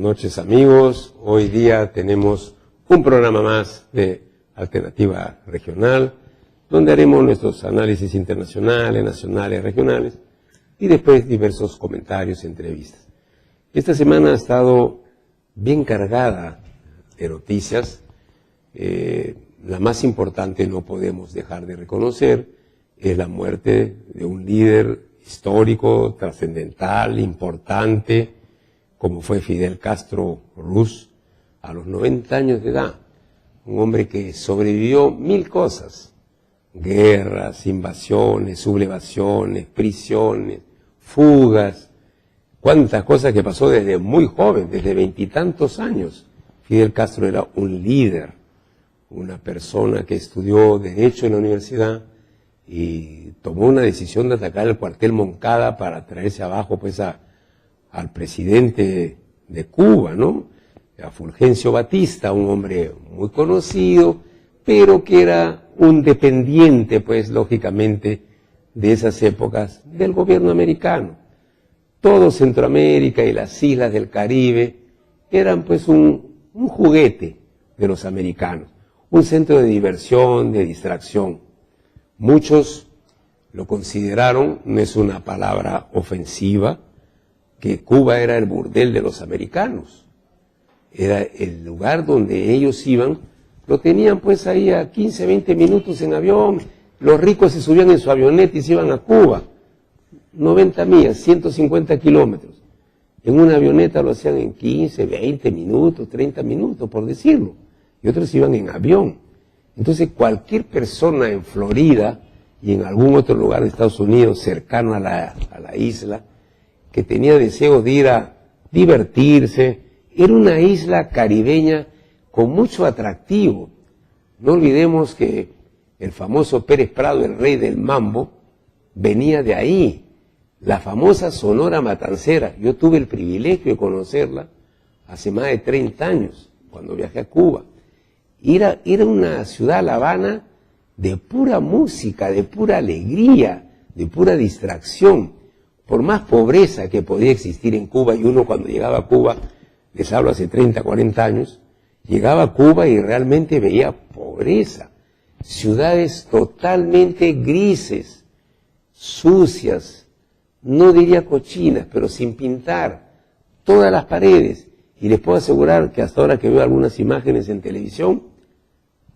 noches, amigos. Hoy día tenemos un programa más de Alternativa Regional, donde haremos nuestros análisis internacionales, nacionales, regionales, y después diversos comentarios y entrevistas. Esta semana ha estado bien cargada de noticias. La más importante, no podemos dejar de reconocer, es la muerte de un líder histórico, trascendental, importante, como fue Fidel Castro Ruz, a los 90 años de edad. Un hombre que sobrevivió 1000 cosas: guerras, invasiones, sublevaciones, prisiones, fugas, cuántas cosas que pasó desde muy joven, desde 20 y tantos años. Fidel Castro era un líder, una persona que estudió Derecho en la universidad y tomó una decisión de atacar el cuartel Moncada para traerse abajo pues al presidente de Cuba, ¿no? A Fulgencio Batista, un hombre muy conocido, pero que era un dependiente, pues lógicamente, de esas épocas del gobierno americano. Todo Centroamérica y las islas del Caribe eran pues un juguete de los americanos, un centro de diversión, de distracción. Muchos lo consideraron, no es una palabra ofensiva, que Cuba era el burdel de los americanos. Era el lugar donde ellos iban, lo tenían pues ahí a 15, 20 minutos en avión. Los ricos se subían en su avioneta y se iban a Cuba. 90 millas, 150 kilómetros. En una avioneta lo hacían en 15, 20 minutos, 30 minutos, por decirlo. Y otros iban en avión. Entonces cualquier persona en Florida y en algún otro lugar de Estados Unidos cercano a la isla, que tenía deseo de ir a divertirse, era una isla caribeña con mucho atractivo. No olvidemos que el famoso Pérez Prado, el rey del mambo, venía de ahí. La famosa Sonora Matancera, yo tuve el privilegio de conocerla hace más de 30 años, cuando viajé a Cuba. Era una ciudad, La Habana, de pura música, de pura alegría, de pura distracción. Por más pobreza que podía existir en Cuba, y uno cuando llegaba a Cuba, les hablo hace 30, 40 años, llegaba a Cuba y realmente veía pobreza. Ciudades totalmente grises, sucias, no diría cochinas, pero sin pintar, todas las paredes. Y les puedo asegurar que hasta ahora que veo algunas imágenes en televisión,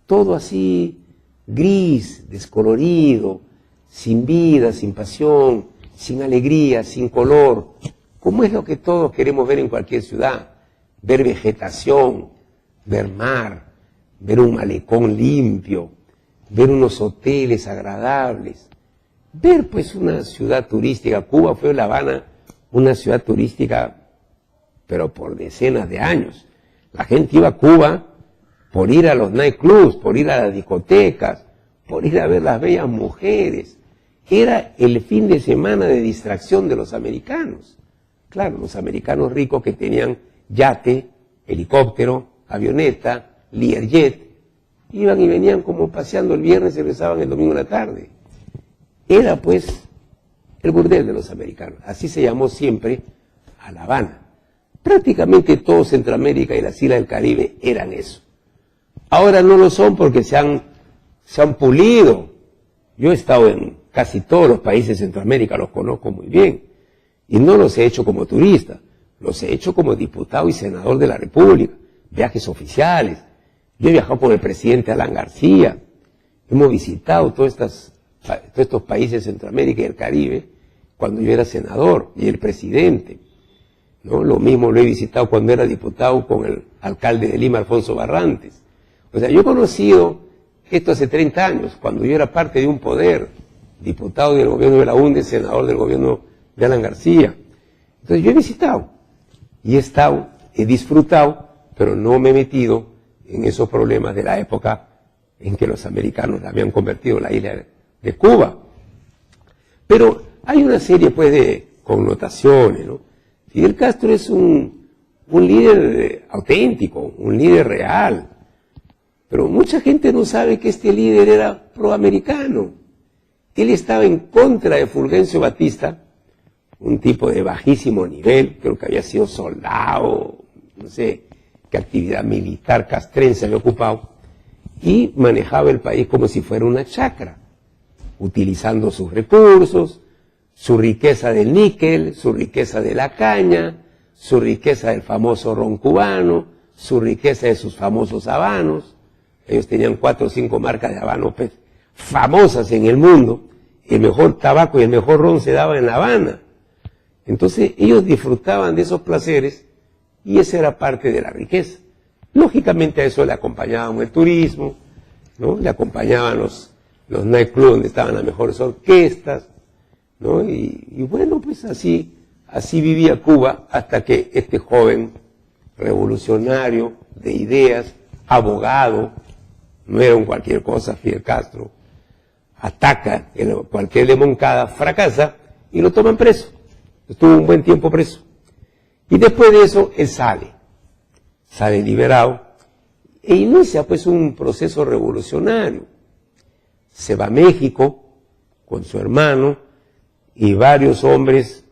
todo así gris, descolorido, sin vida, sin pasión, sin alegría, sin color, como es lo que todos queremos ver en cualquier ciudad: ver vegetación, ver mar, ver un malecón limpio, ver unos hoteles agradables, ver pues una ciudad turística. Cuba fue, La Habana, una ciudad turística, pero por decenas de años. La gente iba a Cuba por ir a los nightclubs, por ir a las discotecas, por ir a ver las bellas mujeres. Era el fin de semana de distracción de los americanos. Claro, los americanos ricos que tenían yate, helicóptero, avioneta, Learjet, iban y venían como paseando el viernes y regresaban el domingo en la tarde. Era pues el burdel de los americanos. Así se llamó siempre a La Habana. Prácticamente todo Centroamérica y las islas del Caribe eran eso. Ahora no lo son porque se han pulido. Yo he estado en casi todos los países de Centroamérica, los conozco muy bien. Y no los he hecho como turista, los he hecho como diputado y senador de la República, viajes oficiales. Yo he viajado con el presidente Alan García. Hemos visitado todos estos países de Centroamérica y el Caribe cuando yo era senador y el presidente, ¿no? Lo mismo lo he visitado cuando era diputado con el alcalde de Lima, Alfonso Barrantes. O sea, yo he conocido esto hace 30 años, cuando yo era parte de un poder, diputado del gobierno de la UNDE, senador del gobierno de Alan García. Entonces yo he visitado, y he estado, he disfrutado, pero no me he metido en esos problemas de la época en que los americanos habían convertido la isla de Cuba. Pero hay una serie pues de connotaciones, ¿no? Fidel Castro es un líder auténtico, un líder real. Pero mucha gente no sabe que este líder era proamericano. Él estaba en contra de Fulgencio Batista, un tipo de bajísimo nivel, creo que había sido soldado, no sé qué actividad militar castrense había ocupado, y manejaba el país como si fuera una chacra, utilizando sus recursos, su riqueza del níquel, su riqueza de la caña, su riqueza del famoso ron cubano, su riqueza de sus famosos habanos. Ellos tenían 4 o 5 marcas de habanos pues, famosas en el mundo. El mejor tabaco y el mejor ron se daba en La Habana. Entonces ellos disfrutaban de esos placeres y esa era parte de la riqueza. Lógicamente a eso le acompañaban el turismo, ¿no? Le acompañaban los nightclubs donde estaban las mejores orquestas, ¿no? Y bueno, pues así vivía Cuba hasta que este joven revolucionario de ideas, abogado, no era un cualquier cosa, Fidel Castro, ataca cualquier de Moncada, fracasa y lo toman preso. Estuvo un buen tiempo preso. Y después de eso, él sale liberado e inicia pues un proceso revolucionario. Se va a México con su hermano y varios hombres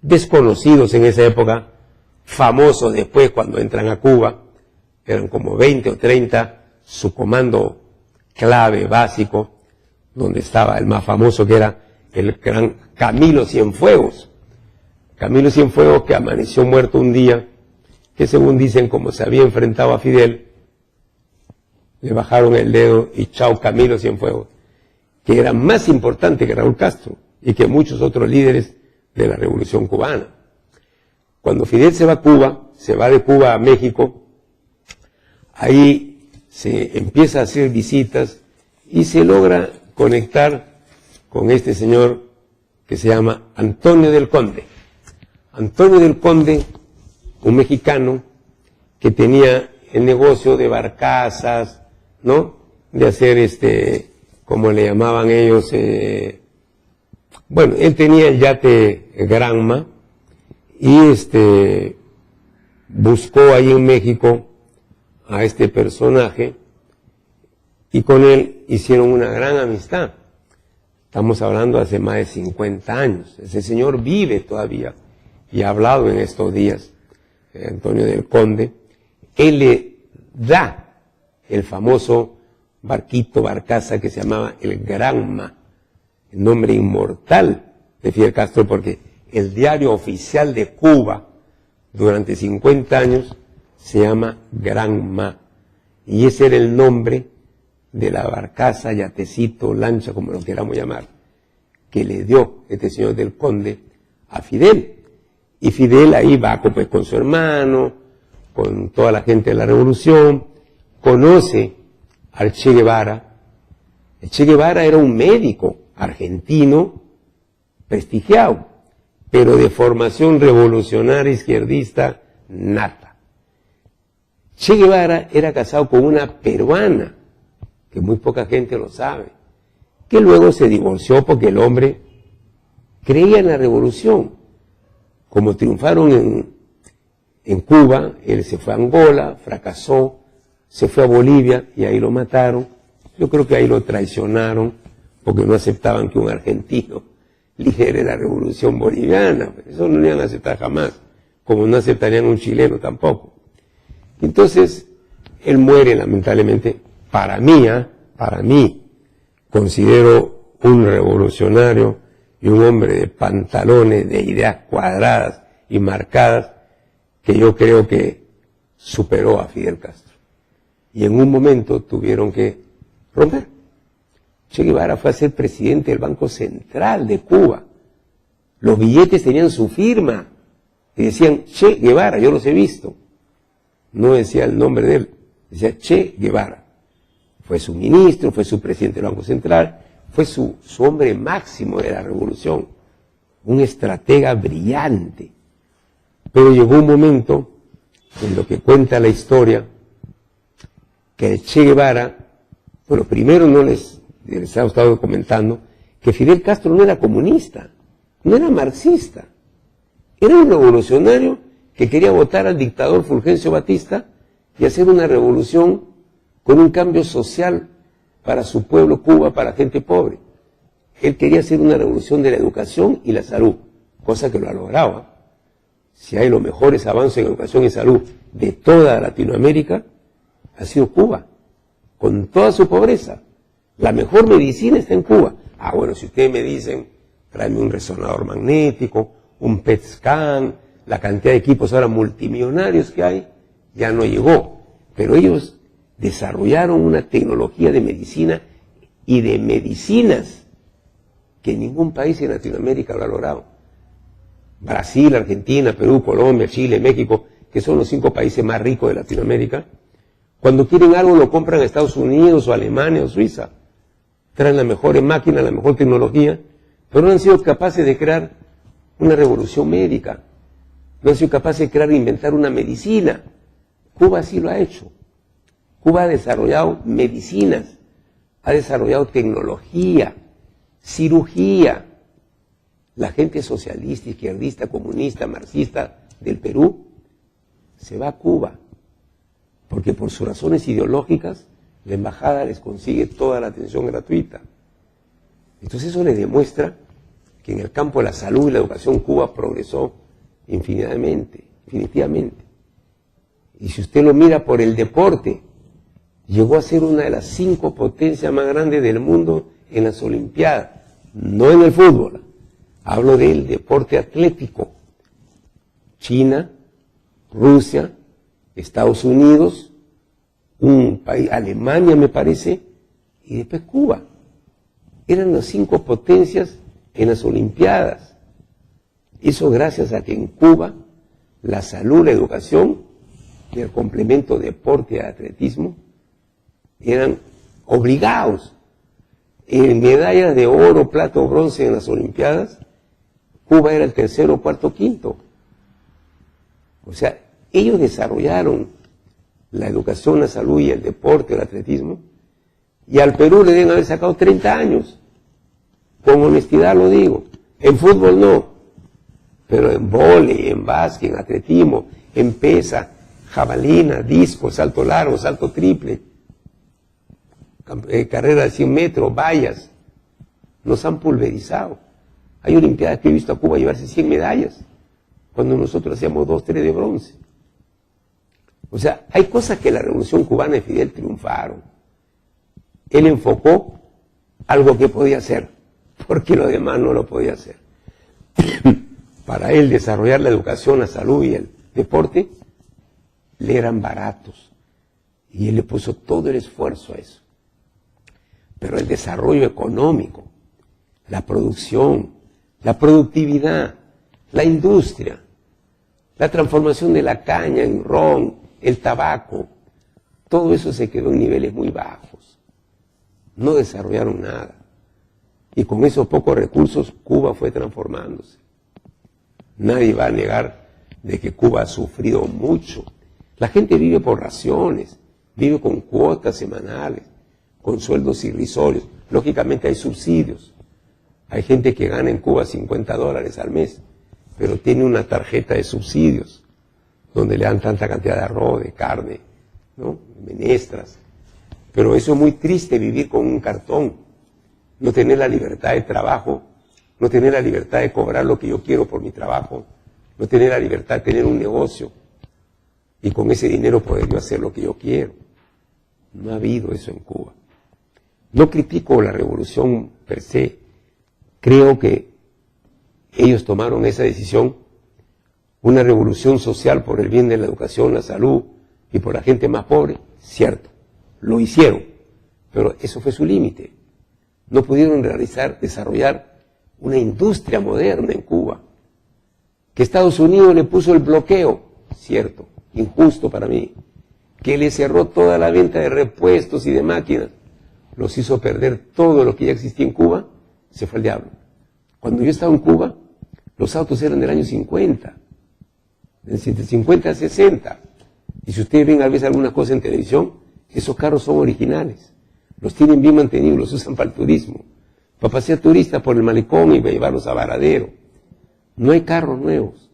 desconocidos en esa época, famosos después cuando entran a Cuba, eran como 20 o 30, su comando clave, básico, donde estaba el más famoso que era el gran Camilo Cienfuegos. Camilo Cienfuegos que amaneció muerto un día, que según dicen como se había enfrentado a Fidel, le bajaron el dedo y chao Camilo Cienfuegos, que era más importante que Raúl Castro y que muchos otros líderes de la Revolución Cubana. Cuando Fidel se va a Cuba, se va de Cuba a México, ahí se empieza a hacer visitas y se logra conectar con este señor que se llama Antonio del Conde. Antonio del Conde, un mexicano que tenía el negocio de barcazas, ¿no? De hacer como le llamaban ellos, bueno, él tenía el yate Granma y buscó ahí en México a este personaje y con él hicieron una gran amistad. Estamos hablando de hace más de 50 años. Ese señor vive todavía y ha hablado en estos días, Antonio del Conde. Él le da el famoso barcaza que se llamaba el Granma, el nombre inmortal de Fidel Castro, porque el diario oficial de Cuba durante 50 años se llama Granma, y ese era el nombre de la barcaza, yatecito, lancha, como lo queramos llamar, que le dio este señor del Conde a Fidel. Y Fidel ahí va pues, con su hermano, con toda la gente de la revolución, conoce al Che Guevara. El Che Guevara era un médico argentino prestigiado, pero de formación revolucionaria izquierdista nata. Che Guevara era casado con una peruana, que muy poca gente lo sabe, que luego se divorció porque el hombre creía en la revolución. Como triunfaron en Cuba, él se fue a Angola, fracasó, se fue a Bolivia y ahí lo mataron. Yo creo que ahí lo traicionaron porque no aceptaban que un argentino lidere la revolución boliviana. Eso no lo iban a aceptar jamás, como no aceptarían un chileno tampoco. Entonces, él muere lamentablemente. Para mí, considero un revolucionario y un hombre de pantalones, de ideas cuadradas y marcadas, que yo creo que superó a Fidel Castro. Y en un momento tuvieron que romper. Che Guevara fue a ser presidente del Banco Central de Cuba. Los billetes tenían su firma y decían Che Guevara, yo los he visto. No decía el nombre de él, decía Che Guevara. Fue su ministro, fue su presidente del Banco Central, fue su hombre máximo de la revolución, un estratega brillante. Pero llegó un momento, en lo que cuenta la historia, que el Che Guevara, bueno, primero no les he estado comentando, que Fidel Castro no era comunista, no era marxista, era un revolucionario que quería votar al dictador Fulgencio Batista y hacer una revolución con un cambio social para su pueblo Cuba, para gente pobre. Él quería hacer una revolución de la educación y la salud, cosa que lo ha logrado. si hay los mejores avances en educación y salud de toda Latinoamérica, ha sido Cuba, con toda su pobreza. La mejor medicina está en Cuba. Ah, bueno, si ustedes me dicen, tráeme un resonador magnético, un PET scan, la cantidad de equipos ahora multimillonarios que hay, ya no llegó. Pero ellos desarrollaron una tecnología de medicina y de medicinas que ningún país en Latinoamérica lo ha logrado. Brasil, Argentina, Perú, Colombia, Chile, México, que son los 5 países más ricos de Latinoamérica, cuando quieren algo lo compran a Estados Unidos o Alemania o Suiza. Traen las mejores máquinas, la mejor tecnología, pero no han sido capaces de crear una revolución médica. No han sido capaces de crear e inventar una medicina. Cuba sí lo ha hecho. Cuba ha desarrollado medicinas, ha desarrollado tecnología, cirugía. La gente socialista, izquierdista, comunista, marxista del Perú se va a Cuba, porque por sus razones ideológicas la embajada les consigue toda la atención gratuita. Entonces eso les demuestra que en el campo de la salud y la educación Cuba progresó definitivamente. Y si usted lo mira por el deporte, llegó a ser una de las 5 potencias más grandes del mundo en las Olimpiadas, no en el fútbol. Hablo del deporte atlético. China, Rusia, Estados Unidos, un país, Alemania me parece, y después Cuba. Eran las 5 potencias en las Olimpiadas. Eso gracias a que en Cuba la salud, la educación y el complemento deporte y atletismo eran obligados. En medallas de oro, plata o bronce en las Olimpiadas, Cuba era el 3º, 4º, 5º. O sea, ellos desarrollaron la educación, la salud y el deporte, el atletismo, y al Perú le deben haber sacado 30 años. Con honestidad lo digo. En fútbol no, pero en vóley, en básquet, en atletismo, en pesa, jabalina, disco, salto largo, salto triple, carrera de 100 metros, vallas, nos han pulverizado. Hay olimpiadas que he visto a Cuba llevarse 100 medallas, cuando nosotros hacíamos 2, 3 de bronce. O sea, hay cosas que la revolución cubana de Fidel triunfaron. Él enfocó algo que podía hacer, porque lo demás no lo podía hacer. Para él desarrollar la educación, la salud y el deporte le eran baratos. Y él le puso todo el esfuerzo a eso. Pero el desarrollo económico, la producción, la productividad, la industria, la transformación de la caña en ron, el tabaco, todo eso se quedó en niveles muy bajos. No desarrollaron nada. Y con esos pocos recursos Cuba fue transformándose. Nadie va a negar de que Cuba ha sufrido mucho. La gente vive por raciones, vive con cuotas semanales, con sueldos irrisorios. Lógicamente hay subsidios. Hay gente que gana en Cuba $50 al mes, pero tiene una tarjeta de subsidios, donde le dan tanta cantidad de arroz, de carne, ¿no? Menestras. Pero eso es muy triste, vivir con un cartón, no tener la libertad de trabajo, no tener la libertad de cobrar lo que yo quiero por mi trabajo, no tener la libertad de tener un negocio y con ese dinero poder yo hacer lo que yo quiero. No ha habido eso en Cuba. No critico la revolución per se, creo que ellos tomaron esa decisión, una revolución social por el bien de la educación, la salud y por la gente más pobre, cierto, lo hicieron, pero eso fue su límite. No pudieron desarrollar una industria moderna en Cuba. Que Estados Unidos le puso el bloqueo, cierto, injusto para mí. Que le cerró toda la venta de repuestos y de máquinas, los hizo perder todo lo que ya existía en Cuba, se fue al diablo. Cuando yo estaba en Cuba, los autos eran del año 50, del 50 a 60. Y si ustedes ven a veces algunas cosas en televisión, esos carros son originales. Los tienen bien mantenidos, los usan para el turismo. Para pasear turistas por el malecón y para llevarlos a Varadero. No hay carros nuevos.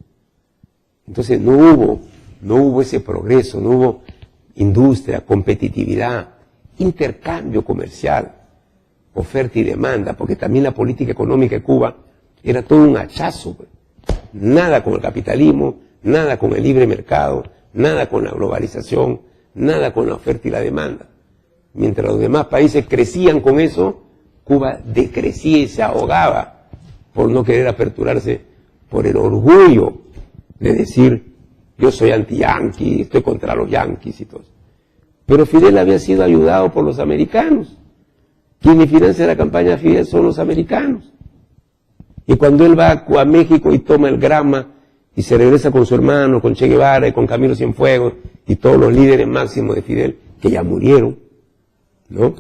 Entonces no hubo ese progreso, no hubo industria, competitividad, intercambio comercial, oferta y demanda, porque también la política económica de Cuba era todo un hachazo. Nada con el capitalismo, nada con el libre mercado, nada con la globalización, nada con la oferta y la demanda. Mientras los demás países crecían con eso, Cuba decrecía y se ahogaba por no querer aperturarse, por el orgullo de decir, yo soy anti-yanqui, estoy contra los yanquis y todo. Pero Fidel había sido ayudado por los americanos. Quienes financian la campaña de Fidel son los americanos. Y cuando él va a México y toma el Granma y se regresa con su hermano, con Che Guevara y con Camilo Cienfuegos y todos los líderes máximos de Fidel, que ya murieron, ¿no?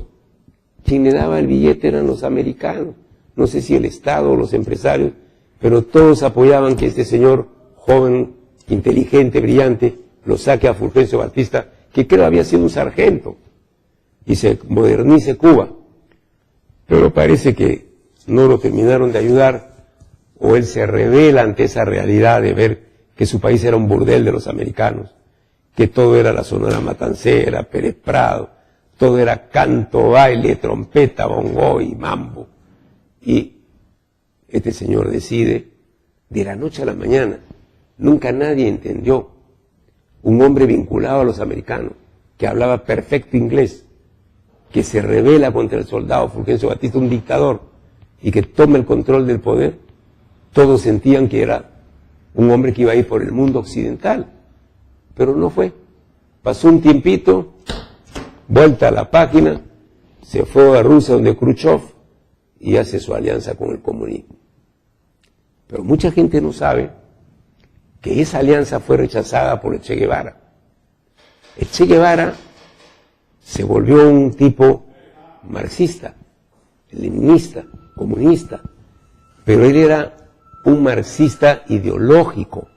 Quien le daba el billete eran los americanos. No sé si el Estado o los empresarios, pero todos apoyaban que este señor joven, inteligente, brillante, lo saque a Fulgencio Batista, que creo había sido un sargento, y se modernice Cuba. Pero parece que no lo terminaron de ayudar, o él se revela ante esa realidad de ver que su país era un burdel de los americanos, que todo era la Sonora Matancera, Pérez Prado, todo era canto, baile, trompeta, bongo y mambo. Y este señor decide, de la noche a la mañana, nunca nadie entendió, un hombre vinculado a los americanos, que hablaba perfecto inglés, que se rebela contra el soldado Fulgencio Batista, un dictador, y que toma el control del poder. Todos sentían que era un hombre que iba a ir por el mundo occidental, pero no fue. Pasó un tiempito, vuelta a la página, se fue a Rusia donde Khrushchev y hace su alianza con el comunismo. Pero mucha gente no sabe que esa alianza fue rechazada por el Che Guevara. El Che Guevara se volvió un tipo marxista, leninista, comunista, pero él era un marxista ideológico,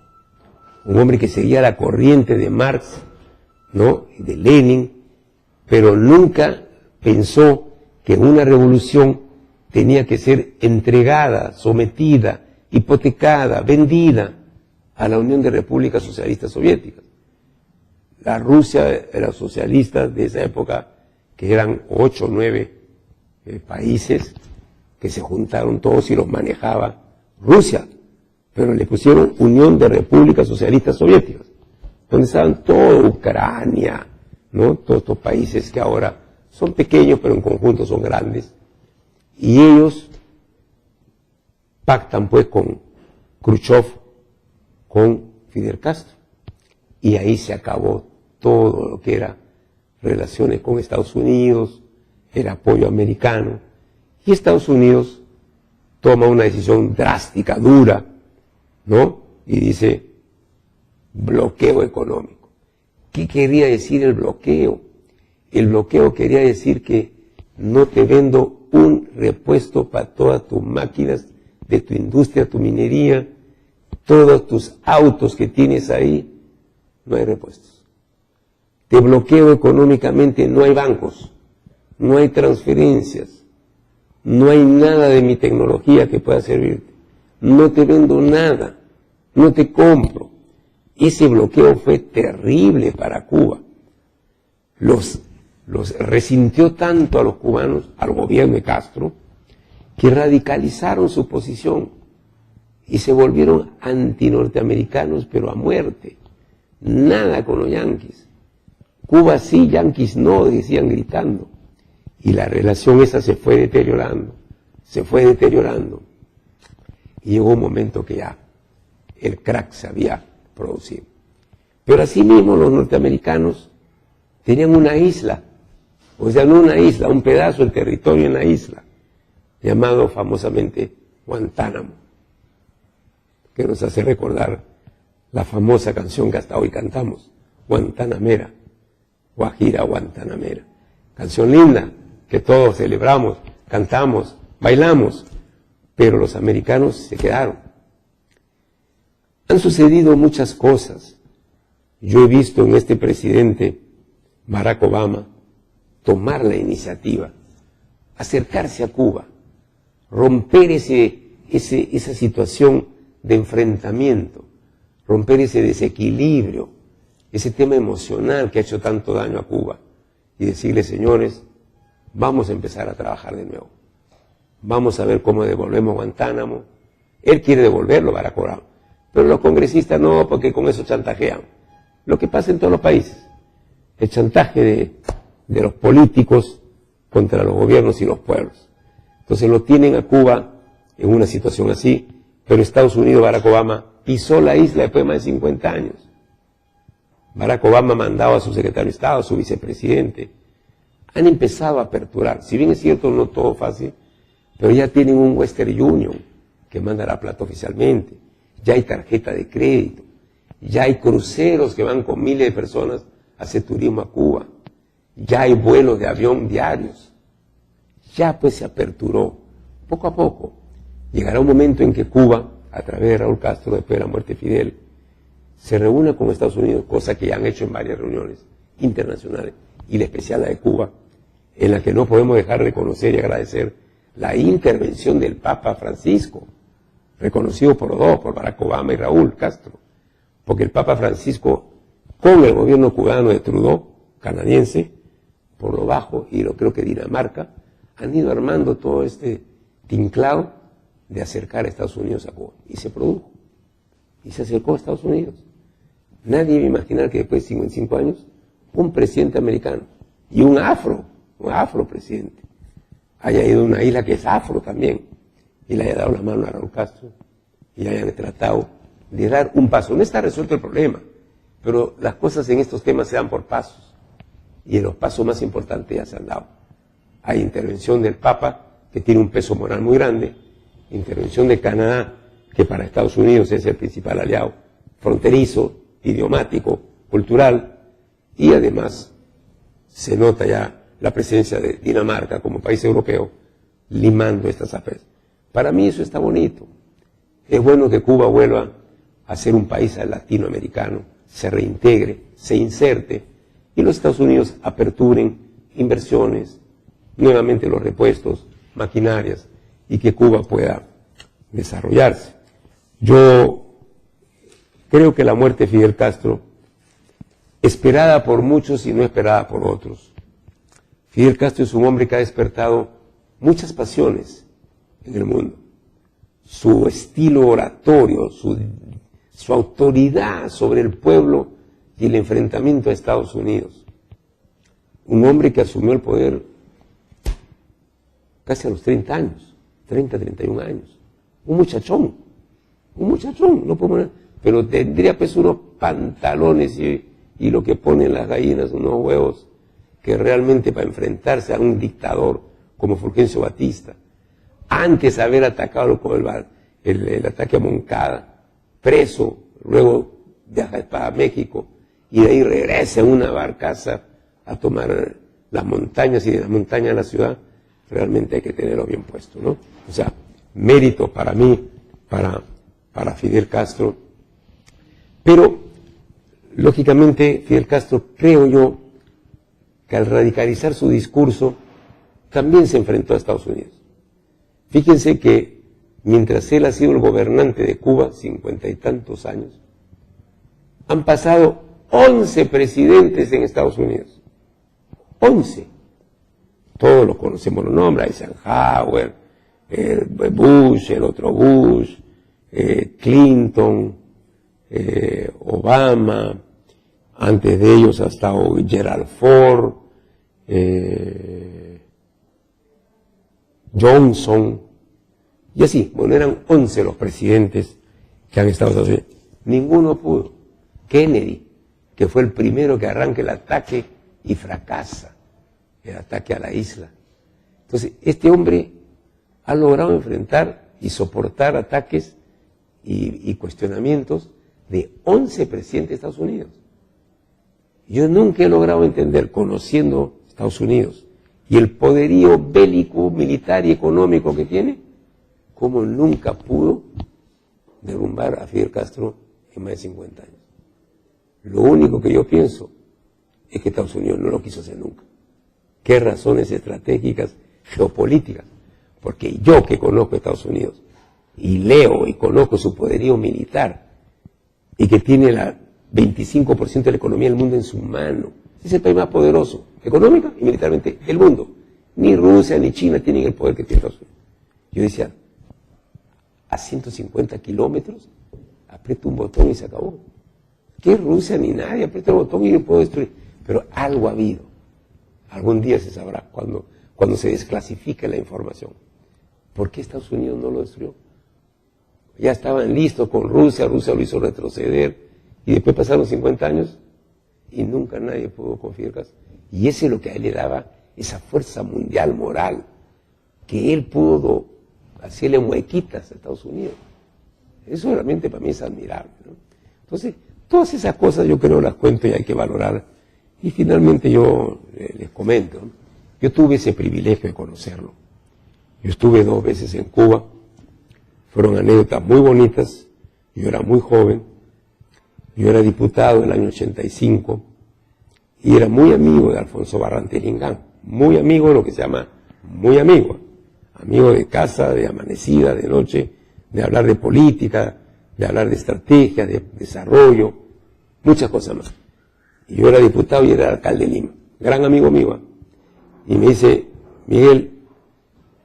un hombre que seguía la corriente de Marx, ¿no?, y de Lenin, pero nunca pensó que una revolución tenía que ser entregada, sometida, hipotecada, vendida a la Unión de Repúblicas Socialistas Soviéticas. La Rusia era socialista de esa época, que eran 8 o 9 países que se juntaron todos y los manejaba Rusia, pero le pusieron Unión de Repúblicas Socialistas Soviéticas, donde estaban toda Ucrania, ¿no?, todos estos países que ahora son pequeños pero en conjunto son grandes, y ellos pactan pues con Khrushchev, con Fidel Castro, y ahí se acabó todo lo que era relaciones con Estados Unidos, el apoyo americano, y Estados Unidos toma una decisión drástica, dura, ¿no?, y dice bloqueo económico. ¿Qué quería decir el bloqueo? El bloqueo quería decir que no te vendo un repuesto para todas tus máquinas de tu industria, tu minería, todos tus autos que tienes ahí, no hay repuestos. Te bloqueo económicamente, no hay bancos, no hay transferencias, no hay nada de mi tecnología que pueda servirte. No te vendo nada, no te compro. Ese bloqueo fue terrible para Cuba. Los resintió tanto a los cubanos, al gobierno de Castro, que radicalizaron su posición y se volvieron antinorteamericanos, pero a muerte. Nada con los yanquis. Cuba sí, yanquis no, decían gritando. Y la relación esa se fue deteriorando, y llegó un momento que ya el crack se había producido. Pero asimismo los norteamericanos tenían una isla, o sea, no una isla, un pedazo del territorio en la isla, llamado famosamente Guantánamo, que nos hace recordar la famosa canción que hasta hoy cantamos, Guantanamera, Guajira Guantanamera. Canción linda, que todos celebramos, cantamos, bailamos, pero los americanos se quedaron. Han sucedido muchas cosas. Yo he visto en este presidente Barack Obama tomar la iniciativa, acercarse a Cuba, romper esa situación de enfrentamiento, romper ese desequilibrio, ese tema emocional que ha hecho tanto daño a Cuba, y decirle, señores, vamos a empezar a trabajar de nuevo. Vamos a ver cómo devolvemos Guantánamo. Él quiere devolverlo, Barack Obama, Pero los congresistas no, porque con eso chantajean. Lo que pasa en todos los países, el chantaje de los políticos contra los gobiernos y los pueblos. Entonces lo tienen a Cuba en una situación así, pero Estados Unidos, Barack Obama, pisó la isla después de más de 50 años. Barack Obama ha mandado a su secretario de Estado, a su vicepresidente. Han empezado a aperturar. Si bien es cierto, no todo fácil, pero ya tienen un Western Union que manda la plata oficialmente. Ya hay tarjeta de crédito. Ya hay cruceros que van con miles de personas a hacer turismo a Cuba. Ya hay vuelos de avión diarios. Ya pues se aperturó. Poco a poco. Llegará un momento en que Cuba, a través de Raúl Castro, después de la muerte de Fidel, se reúna con Estados Unidos, cosa que ya han hecho en varias reuniones internacionales, y la especial la de Cuba, en la que no podemos dejar de reconocer y agradecer la intervención del Papa Francisco, reconocido por los dos, por Barack Obama y Raúl Castro, porque el Papa Francisco, con el gobierno cubano de Trudeau, canadiense, por lo bajo, y lo creo que Dinamarca, han ido armando todo este tinglado de acercar a Estados Unidos a Cuba. Y se produjo. Y se acercó a Estados Unidos. Nadie iba a imaginar que después de 55 años, un presidente americano y un afro presidente, haya ido a una isla que es afro también, y le haya dado la mano a Raúl Castro, y hayan tratado de dar un paso. No está resuelto el problema, pero las cosas en estos temas se dan por pasos, y en los pasos más importantes ya se han dado. Hay intervención del Papa, que tiene un peso moral muy grande, intervención de Canadá, que para Estados Unidos es el principal aliado, fronterizo, idiomático, cultural, y además se nota ya la presencia de Dinamarca como país europeo limando estas aferes. Para mí eso está bonito. Es bueno que Cuba vuelva a ser un país latinoamericano, se reintegre, se inserte, y los Estados Unidos aperturen inversiones, nuevamente los repuestos, maquinarias, y que Cuba pueda desarrollarse. Yo creo que la muerte de Fidel Castro, esperada por muchos y no esperada por otros. Fidel Castro es un hombre que ha despertado muchas pasiones en el mundo. Su estilo oratorio, su autoridad sobre el pueblo y el enfrentamiento a Estados Unidos. Un hombre que asumió el poder casi a los 30 años, 30, 31 años. Un muchachón, no puedo poner, pero tendría pues unos pantalones y lo que ponen las gallinas, unos huevos, que realmente para enfrentarse a un dictador como Fulgencio Batista, antes de haber atacado con el ataque a Moncada, preso, luego viaja para México, y de ahí regresa en una barcaza a tomar las montañas, y de las montañas a la ciudad, realmente hay que tenerlo bien puesto, ¿no? O sea, mérito para mí, para Fidel Castro, pero lógicamente Fidel Castro, creo yo, que al radicalizar su discurso, también se enfrentó a Estados Unidos. Fíjense que mientras él ha sido el gobernante de Cuba, 50 y tantos años, han pasado 11 presidentes en Estados Unidos. 11. Todos los conocemos los nombres, Eisenhower, Bush, el otro Bush, Clinton, Obama, antes de ellos ha estado Gerald Ford, Johnson, y así, bueno, eran 11 los presidentes que han estado en Estados Unidos. Ninguno pudo. Kennedy, que fue el primero que arranca el ataque y fracasa, el ataque a la isla. Entonces, este hombre ha logrado enfrentar y soportar ataques y cuestionamientos de 11 presidentes de Estados Unidos. Yo nunca he logrado entender, conociendo Estados Unidos y el poderío bélico, militar y económico que tiene, cómo nunca pudo derrumbar a Fidel Castro en más de 50 años. Lo único que yo pienso es que Estados Unidos no lo quiso hacer nunca. ¿Qué razones estratégicas, geopolíticas? Porque yo que conozco a Estados Unidos y leo y conozco su poderío militar y que tiene la 25% de la economía del mundo en su mano, es el país más poderoso, económica y militarmente, del mundo. Ni Rusia ni China tienen el poder que tiene Estados Unidos. Yo decía, a 150 kilómetros, aprieto un botón y se acabó. ¿Qué es Rusia ni nadie? Aprieto el botón y yo puedo destruir. Pero algo ha habido. Algún día se sabrá cuando se desclasifique la información. ¿Por qué Estados Unidos no lo destruyó? Ya estaban listos con Rusia, Rusia lo hizo retroceder, y después pasaron 50 años y nunca nadie pudo con Fidel Castro. Y eso es lo que a él le daba esa fuerza mundial moral, que él pudo hacerle muequitas a Estados Unidos. Eso realmente para mí es admirable, ¿no? Entonces, todas esas cosas yo creo las cuento y hay que valorar. Y finalmente yo les comento, ¿no? Yo tuve ese privilegio de conocerlo. Yo estuve 2 veces en Cuba, fueron anécdotas muy bonitas, yo era muy joven, yo era diputado en el año 85 y era muy amigo de Alfonso Barrante Lingán, muy amigo de lo que se llama muy amigo de casa, de amanecida, de noche, de hablar de política, de hablar de estrategia, de desarrollo, muchas cosas más. Y yo era diputado y era alcalde de Lima, gran amigo mío. Y me dice, Miguel,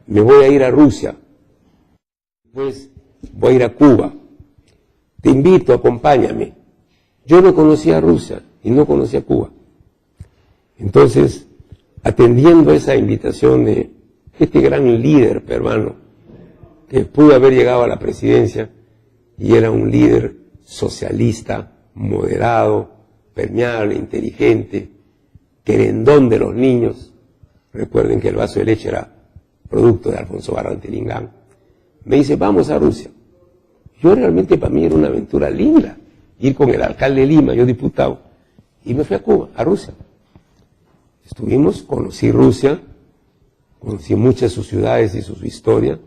me voy a ir a Rusia, después voy a ir a Cuba, te invito, acompáñame. Yo no conocía a Rusia y no conocía a Cuba. Entonces, atendiendo esa invitación de este gran líder peruano, que pudo haber llegado a la presidencia, y era un líder socialista, moderado, permeable, inteligente, querendón de los niños. Recuerden que el vaso de leche era producto de Alfonso Barrante Lingán. Me dice, vamos a Rusia. Yo realmente para mí era una aventura linda, ir con el alcalde de Lima, yo diputado, y me fui a Cuba, a Rusia. Estuvimos, conocí Rusia, conocí muchas de sus ciudades y su historia,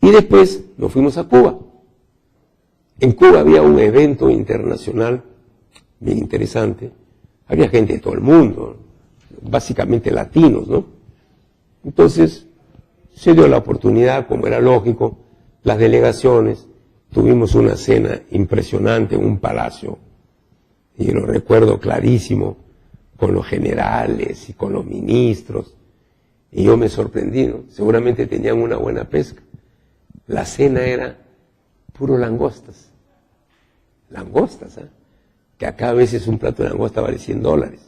y después nos fuimos a Cuba. En Cuba había un evento internacional bien interesante, había gente de todo el mundo, básicamente latinos, ¿no? Entonces, se dio la oportunidad, como era lógico, las delegaciones, tuvimos una cena impresionante en un palacio, y lo recuerdo clarísimo, con los generales y con los ministros, y yo me sorprendí, ¿no? Seguramente tenían una buena pesca. La cena era puro langostas, ¿eh? Que acá a veces un plato de langosta vale $100.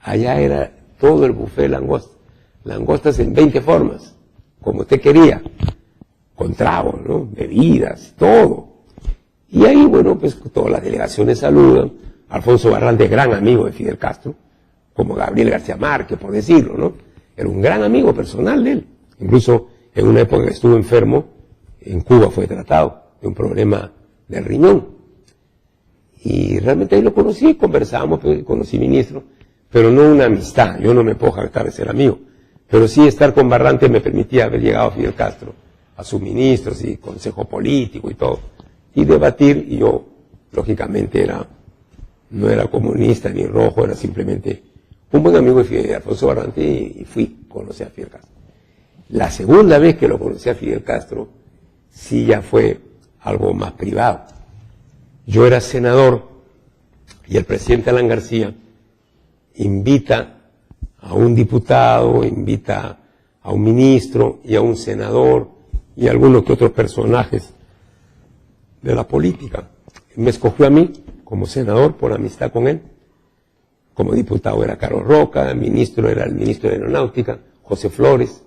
Allá era todo el buffet de langostas, langostas en 20 formas, como usted quería, con tragos, ¿no? Bebidas, todo. Y ahí, bueno, pues todas las delegaciones saludan. Alfonso Barrante, gran amigo de Fidel Castro, como Gabriel García Márquez, por decirlo, ¿no? Era un gran amigo personal de él. Incluso en una época que estuvo enfermo, en Cuba fue tratado de un problema del riñón. Y realmente ahí lo conocí, conversábamos, conocí ministro, pero no una amistad. Yo no me puedo jactar de ser amigo. Pero sí estar con Barrante me permitía haber llegado a Fidel Castro, a sus ministros y consejo político y todo, y debatir. Y yo, lógicamente, no era comunista ni rojo, era simplemente un buen amigo de Alfonso Barrante, y fui, conocí a Fidel Castro. La segunda vez que lo conocí a Fidel Castro, sí ya fue algo más privado. Yo era senador y el presidente Alan García invita a un diputado, invita a un ministro y a un senador y a algunos que otros personajes de la política. Me escogió a mí como senador por amistad con él. Como diputado era Carlos Roca, ministro era el ministro de Aeronáutica, José Flores,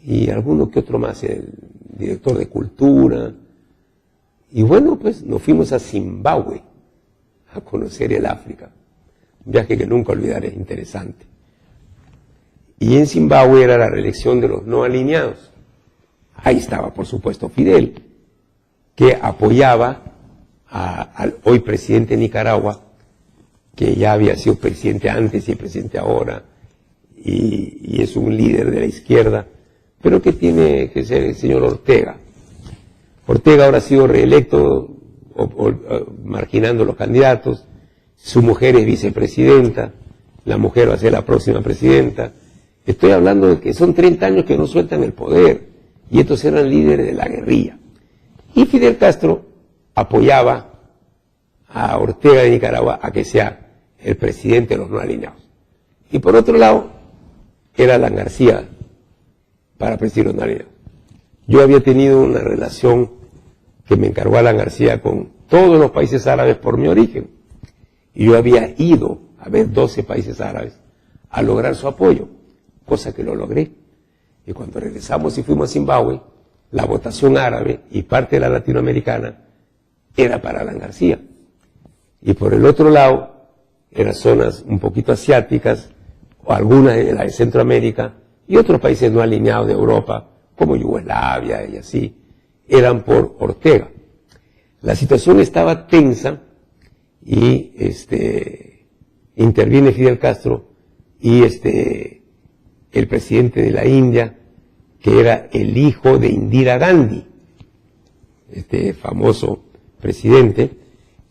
y alguno que otro más, el director de Cultura. Y bueno, pues nos fuimos a Zimbabue a conocer el África. Un viaje que nunca olvidaré, interesante. Y en Zimbabue era la reelección de los no alineados. Ahí estaba, por supuesto, Fidel, que apoyaba al hoy presidente de Nicaragua, que ya había sido presidente antes y presidente ahora, y es un líder de la izquierda, pero que tiene que ser el señor Ortega. Ortega ahora ha sido reelecto, marginando los candidatos, su mujer es vicepresidenta, la mujer va a ser la próxima presidenta. Estoy hablando de que son 30 años que no sueltan el poder, y estos eran líderes de la guerrilla. Y Fidel Castro apoyaba a Ortega de Nicaragua a que sea el presidente de los no alineados. Y por otro lado, era Alan García para presidir los no alineados. Yo había tenido una relación que me encargó Alan García con todos los países árabes por mi origen. Y yo había ido a ver 12 países árabes a lograr su apoyo, cosa que lo logré. Y cuando regresamos y fuimos a Zimbabue, la votación árabe y parte de la latinoamericana era para Alan García. Y por el otro lado, eran zonas un poquito asiáticas, o algunas de la de Centroamérica, y otros países no alineados de Europa, como Yugoslavia y así, eran por Ortega. La situación estaba tensa y interviene Fidel Castro y el presidente de la India, que era el hijo de Indira Gandhi, este famoso presidente,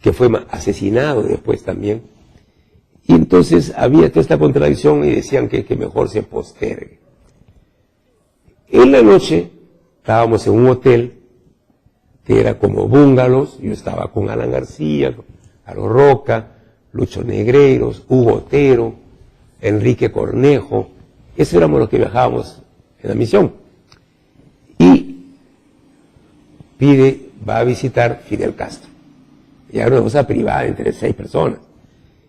que fue asesinado después también. Y entonces había toda esta contradicción y decían que mejor se postergue. En la noche estábamos en un hotel que era como bungalows. Yo estaba con Alan García, Carlos Roca, Lucho Negreiros, Hugo Otero, Enrique Cornejo. Esos éramos los que viajábamos en la misión. Y va a visitar Fidel Castro. Y era una cosa privada entre 6 personas.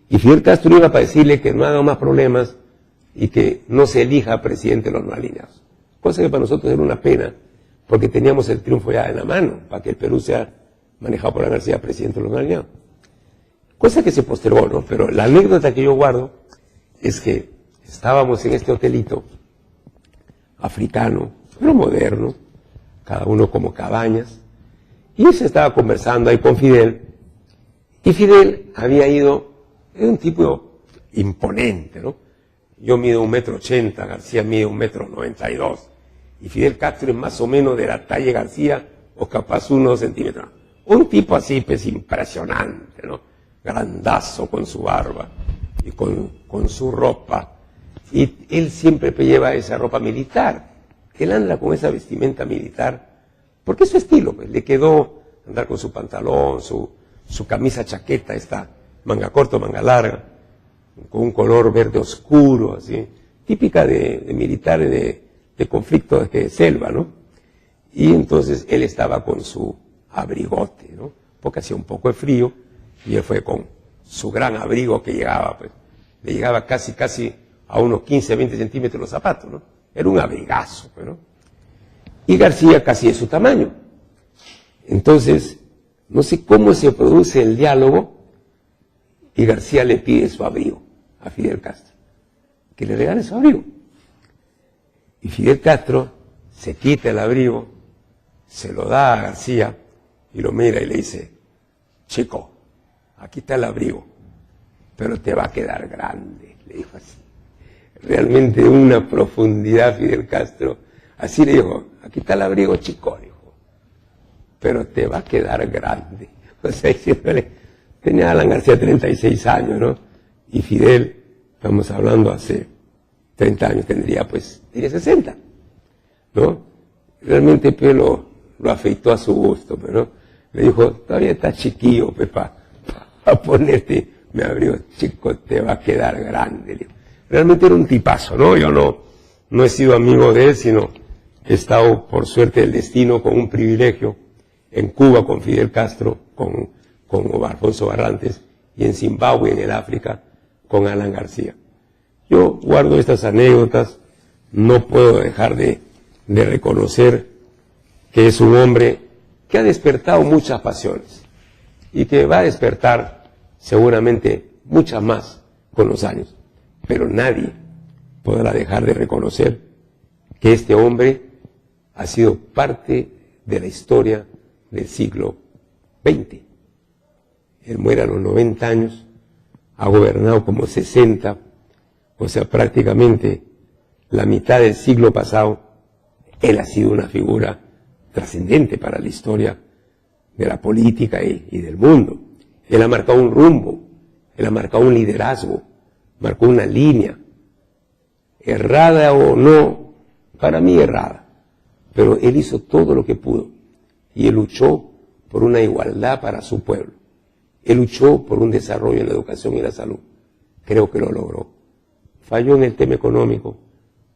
Y Fidel Castro iba para decirle que no haga más problemas y que no se elija presidente de los no alineados. Cosa que para nosotros era una pena, porque teníamos el triunfo ya en la mano, para que el Perú sea manejado por Alan García, presidente de los no alineados. Cosa que se postergó, ¿no? Pero la anécdota que yo guardo es que estábamos en este hotelito africano, pero moderno, cada uno como cabañas, y se estaba conversando ahí con Fidel, y Fidel había ido, era un tipo imponente, ¿no? Yo mido 1,80 m, García mide 1,92 m, y Fidel Castro es más o menos de la talla de García, o capaz 1 centímetro. Un tipo así, pues impresionante, ¿no? Grandazo con su barba y con su ropa. Y él siempre lleva esa ropa militar. Él anda con esa vestimenta militar, porque es su estilo, pues. Le quedó andar con su pantalón, su camisa chaqueta, esta manga corta, manga larga, con un color verde oscuro, así, típica de militares de conflicto de selva, ¿no? Y entonces él estaba con su abrigote, ¿no? Porque hacía un poco de frío, y él fue con su gran abrigo que llegaba, pues, le llegaba casi a unos 15, 20 centímetros los zapatos, ¿no? Era un abrigazo, pues, ¿no? Y García casi de su tamaño. Entonces, no sé cómo se produce el diálogo, y García le pide su abrigo a Fidel Castro, que le regale su abrigo. Y Fidel Castro se quita el abrigo, se lo da a García, y lo mira y le dice: chico, aquí está el abrigo, pero te va a quedar grande, le dijo así. Realmente una profundidad Fidel Castro. Así le dijo: aquí está el abrigo, chico, dijo, pero te va a quedar grande. O sea, diciéndole, tenía Alan García 36 años, ¿no? Y Fidel, estamos hablando hace 30 años, tenía 60, ¿no? Realmente pues lo afeitó a su gusto, pero le dijo: todavía está chiquillo, pues, para ponerte mi abrigo, chico, te va a quedar grande, le dijo. Realmente era un tipazo, ¿no? Yo no he sido amigo de él, sino he estado, por suerte del destino, con un privilegio en Cuba con Fidel Castro, con Alfonso Barrantes, y en Zimbabue, en el África, con Alan García. Yo guardo estas anécdotas, no puedo dejar de reconocer que es un hombre que ha despertado muchas pasiones y que va a despertar seguramente muchas más con los años. Pero nadie podrá dejar de reconocer que este hombre ha sido parte de la historia del siglo XX. Él muere a los 90 años, ha gobernado como 60, o sea, prácticamente la mitad del siglo pasado. Él ha sido una figura trascendente para la historia de la política y del mundo. Él ha marcado un rumbo, él ha marcado un liderazgo, marcó una línea, errada o no, para mí errada, pero él hizo todo lo que pudo, y él luchó por una igualdad para su pueblo, él luchó por un desarrollo en la educación y la salud, creo que lo logró. Falló en el tema económico,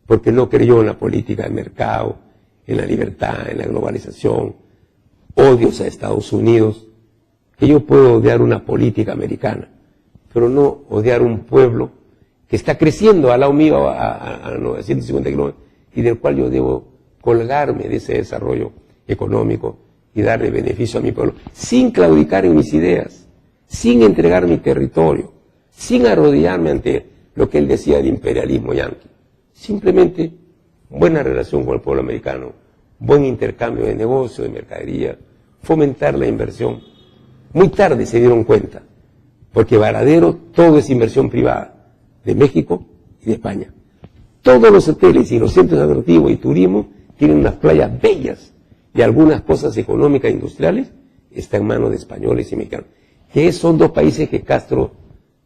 porque no creyó en la política de mercado, en la libertad, en la globalización, odios a Estados Unidos, que yo puedo odiar una política americana, pero no odiar un pueblo que está creciendo al lado mío a 950 kilómetros y del cual yo debo colgarme de ese desarrollo económico y darle beneficio a mi pueblo, sin claudicar en mis ideas, sin entregar mi territorio, sin arrodillarme ante lo que él decía del imperialismo yanqui. Simplemente buena relación con el pueblo americano, buen intercambio de negocio, de mercadería, fomentar la inversión. Muy tarde se dieron cuenta, porque Varadero todo es inversión privada, de México y de España. Todos los hoteles y los centros atractivos y turismo tienen unas playas bellas y algunas cosas económicas e industriales están en manos de españoles y mexicanos, que son dos países que Castro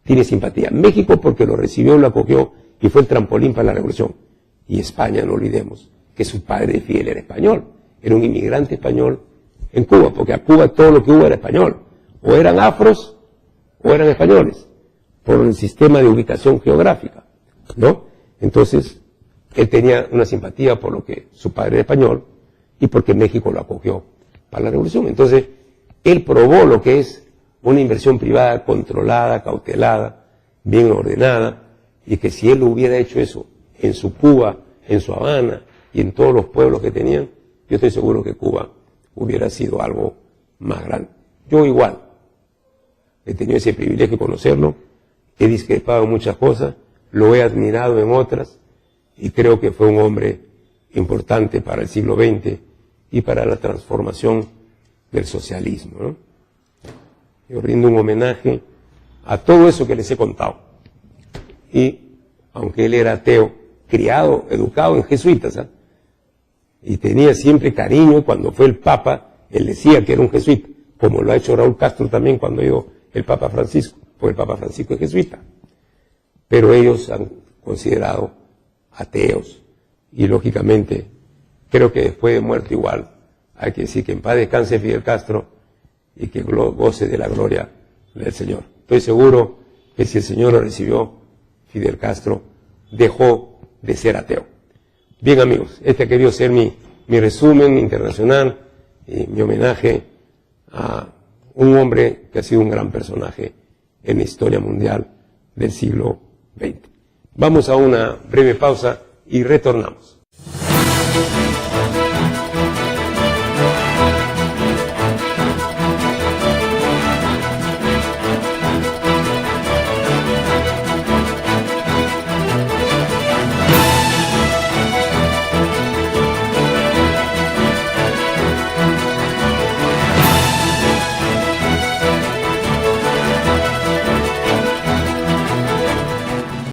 tiene simpatía. México porque lo recibió, lo acogió y fue el trampolín para la revolución. Y España, no olvidemos, que su padre Fidel era español, era un inmigrante español en Cuba, porque a Cuba todo lo que hubo era español, o eran afros o eran españoles, por el sistema de ubicación geográfica, ¿no? Entonces, él tenía una simpatía por lo que su padre era español y porque México lo acogió para la revolución. Entonces, él probó lo que es una inversión privada controlada, cautelada, bien ordenada, y que si él hubiera hecho eso en su Cuba, en su Habana y en todos los pueblos que tenían, yo estoy seguro que Cuba hubiera sido algo más grande. Yo igual, he tenido ese privilegio de conocerlo, he discrepado en muchas cosas, lo he admirado en otras, y creo que fue un hombre importante para el siglo XX y para la transformación del socialismo, ¿no? Yo rindo un homenaje a todo eso que les he contado. Y aunque él era ateo, criado, educado en jesuitas, ¿eh? Y tenía siempre cariño, y cuando fue el Papa, él decía que era un jesuita, como lo ha hecho Raúl Castro también cuando ha ido el Papa Francisco, porque el Papa Francisco es jesuita. Pero ellos han considerado ateos, y lógicamente, creo que después de muerto igual, hay que decir que en paz descanse Fidel Castro, y que goce de la gloria del Señor. Estoy seguro que si el Señor lo recibió, Fidel Castro dejó de ser ateo. Bien, amigos, este ha querido ser mi resumen internacional y mi homenaje a un hombre que ha sido un gran personaje en la historia mundial del siglo XX. Vamos a una breve pausa y retornamos.